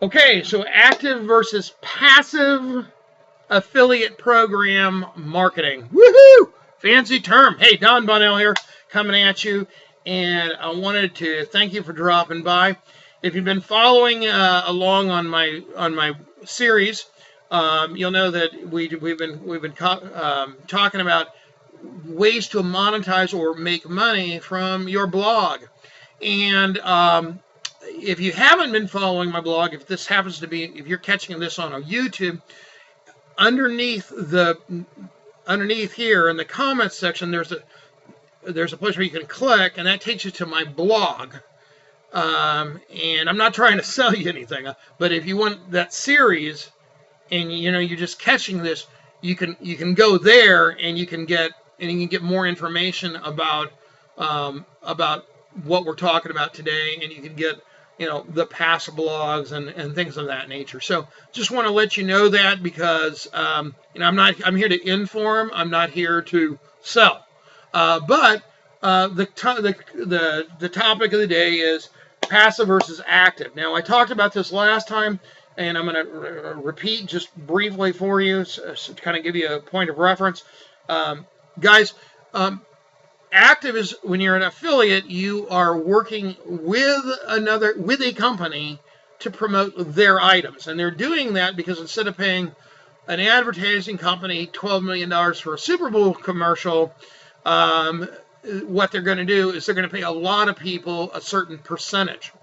Okay, so active versus passive affiliate program marketing. Woohoo! Fancy term. Hey, Don Bonnell here, coming at you, and I wanted to thank you for dropping by. If you've been following along on my series, you'll know that we've been talking about ways to monetize or make money from your blog, and if you haven't been following my blog, if you're catching this on a YouTube, underneath the underneath here in the comments section, there's a place where you can click, and that takes you to my blog. And I'm not trying to sell you anything, but if you want that series, and you're just catching this, you can go there, and you can get more information about what we're talking about today, and you can get the past blogs and things of that nature. So just want to let you know that, because I'm here to inform. I'm not here to sell. But the topic of the day is passive versus active. Now, I talked about this last time, and I'm going to repeat just briefly for you, so to kind of give you a point of reference. Guys, active is when you're an affiliate, you are working with a company to promote their items, and they're doing that because instead of paying an advertising company $12 million for a Super Bowl commercial, what they're going to do is they're going to pay a lot of people a certain percentage.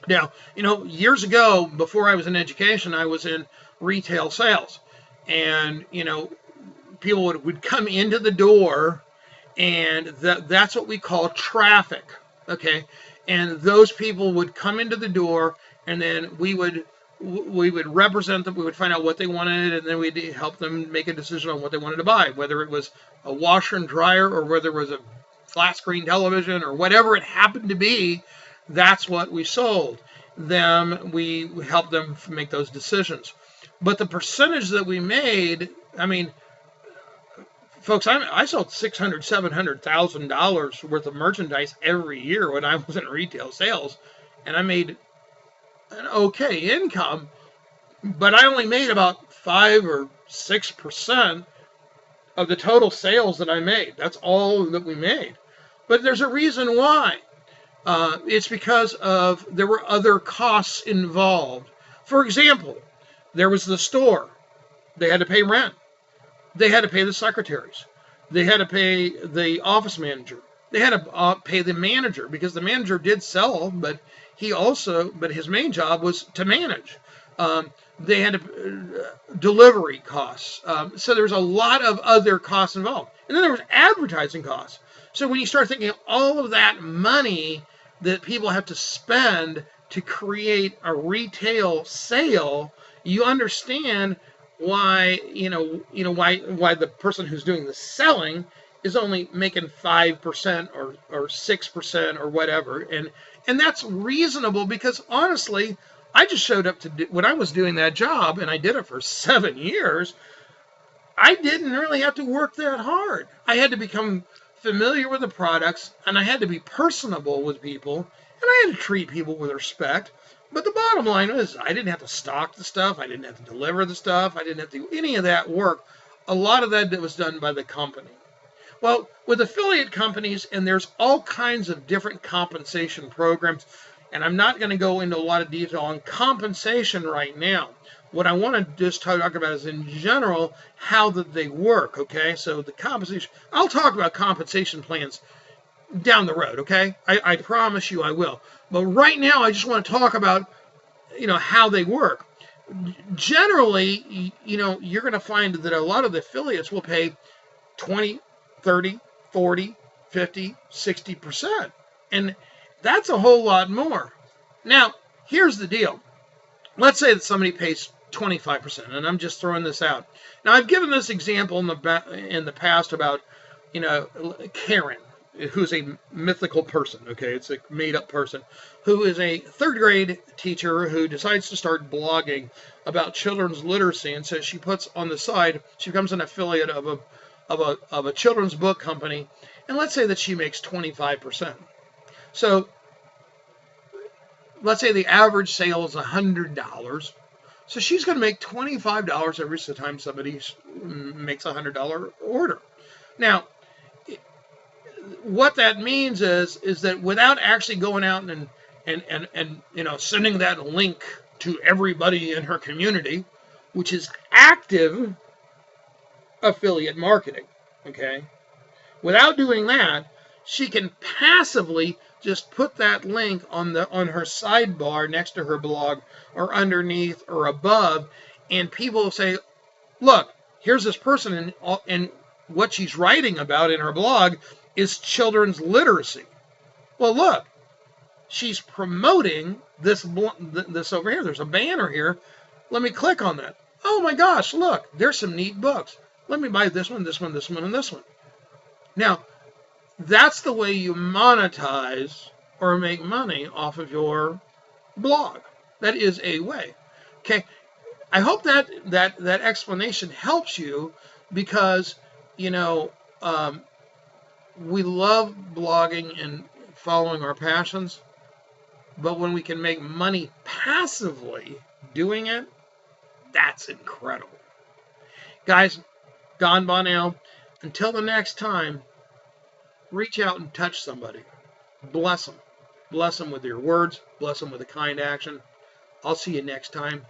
Now, years ago, before I was in education, I was in retail sales, and people would come into the door, and that's what we call traffic, okay? And those people would come into the door, and then we would represent them. We would find out what they wanted, and then we'd help them make a decision on what they wanted to buy, whether it was a washer and dryer or whether it was a flat screen television or whatever it happened to be. That's what we sold them. We helped them make those decisions. But the percentage that we made, I mean, folks, I sold $600,000, $700,000 worth of merchandise every year when I was in retail sales, and I made an okay income, but I only made about 5 or 6% of the total sales that I made. That's all that we made. But there's a reason why. It's because there were other costs involved. For example, there was the store. They had to pay rent. They had to pay the secretaries. They had to pay the office manager. They had to pay the manager, because the manager did sell, but his main job was to manage. They had delivery costs. So there was a lot of other costs involved. And then there was advertising costs. So when you start thinking of all of that money that people have to spend to create a retail sale, you understand why why the person who's doing the selling is only making 5% or 6% or whatever, and that's reasonable, because honestly, I just showed up when I was doing that job, and I did it for 7 years. I didn't really have to work that hard. I had to become familiar with the products, and I had to be personable with people, and I had to treat people with respect. But the bottom line is, I didn't have to stock the stuff. I didn't have to deliver the stuff. I didn't have to do any of that work. A lot of that was done by the company. Well, with affiliate companies, and there's all kinds of different compensation programs, and I'm not going to go into a lot of detail on compensation right now. What I want to just talk about is, in general, how that they work, okay? So the compensation, I'll talk about compensation plans down the road, okay? I promise you I will. But right now, I just want to talk about, how they work. Generally, you're going to find that a lot of the affiliates will pay 20, 30, 40, 50, 60%. And that's a whole lot more. Now, here's the deal. Let's say that somebody pays 25%, and I'm just throwing this out. Now, I've given this example in the past about, Karen, who's a mythical person, okay? It's a made-up person, who is a third-grade teacher who decides to start blogging about children's literacy, and so she puts on the side, she becomes an affiliate of a children's book company, and let's say that she makes 25%. So let's say the average sale is $100. So she's going to make $25 every time somebody makes a $100 order. Now, what that means is that without actually going out and sending that link to everybody in her community, which is active affiliate marketing, okay? Without doing that, she can passively just put that link on her sidebar next to her blog or underneath or above, and people will say, look, here's this person, and what she's writing about in her blog is children's literacy. Well, look, she's promoting this over here. There's a banner here. Let me click on that. Oh my gosh, look, there's some neat books. Let me buy this one, this one, this one, and this one. Now, that's the way you monetize or make money off of your blog. That is a way. Okay. I hope that explanation helps you, because we love blogging and following our passions, but when we can make money passively doing it, that's incredible. Guys, Don Bonnell, until the next time, reach out and touch somebody. Bless them. Bless them with your words. Bless them with a kind action. I'll see you next time.